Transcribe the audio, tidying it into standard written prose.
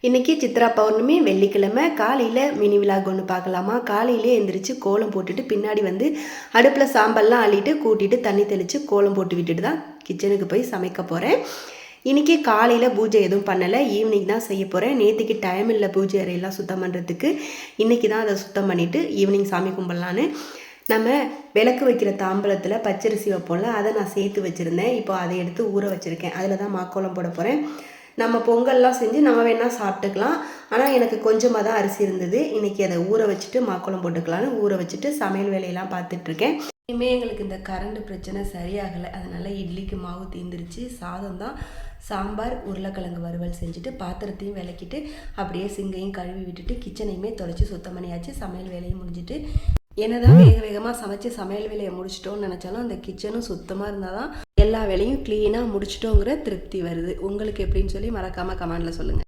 இன்றைக்கி சித்ரா பௌர்ணமி வெள்ளிக்கிழமை காலையில் மினி விலாக் ஒன்று பார்க்கலாமா. காலையிலே எழுந்திரிச்சு கோலம் போட்டுட்டு பின்னாடி வந்து அடுப்பில் சாம்பல்லாம் அள்ளிட்டு கூட்டிட்டு தண்ணி தெளித்து கோலம் போட்டு விட்டுட்டு தான் கிச்சனுக்கு போய் சமைக்க போகிறேன். இன்றைக்கி காலையில் பூஜை எதுவும் பண்ணலை, ஈவினிங் தான் செய்ய போகிறேன். நேற்றுக்கு டைம் இல்லை பூஜை அறையெல்லாம் சுத்தம் பண்ணுறதுக்கு. இன்றைக்கி தான் அதை சுத்தம் பண்ணிவிட்டு ஈவினிங் சாமி கும்பிட்லான்னு நம்ம விளக்கு வைக்கிற தாம்பலத்தில் பச்சரிசி வைப்போம்ல, அதை நான் சேர்த்து வச்சுருந்தேன். இப்போ அதை எடுத்து ஊற வச்சுருக்கேன். அதில் தான் மாக்கோலம் போட போகிறேன். நம்ம பொங்கல்லாம் செஞ்சு நம்ம வேணால் சாப்பிட்டுக்கலாம். ஆனால் எனக்கு கொஞ்சமாக தான் அரிசி இருந்தது. இன்றைக்கி அதை ஊற வச்சுட்டு மாக்கோலம் போட்டுக்கலான்னு ஊற வச்சுட்டு சமையல் வேலையெல்லாம் பார்த்துட்ருக்கேன். இனிமேல் எங்களுக்கு இந்த கரண்ட் பிரச்சனை சரியாகலை, அதனால் இட்லிக்கு மாவு தீந்துருச்சு. சாதம் தான், சாம்பார் உருளைக்கிழங்கு வறுவல் செஞ்சுட்டு பாத்திரத்தையும் விளக்கிட்டு அப்படியே சிங்கையும் கழுவி விட்டுட்டு கிச்சனையுமே தொடச்சி சுத்தம் பண்ணியாச்சு. சமையல் வேலையும் முடிஞ்சுட்டு என்னதான் வேகமாக சமைச்சு சமையல் வேலையை முடிச்சிட்டோன்னு நினச்சாலும் அந்த கிச்சனும் சுத்தமாக இருந்தால் தான் எல்லா வேலையும் க்ளீனாக முடிச்சிட்டோங்கிற திருப்தி வருது. உங்களுக்கு எப்படின்னு சொல்லி மறக்காமல் கமெண்டில் சொல்லுங்கள்.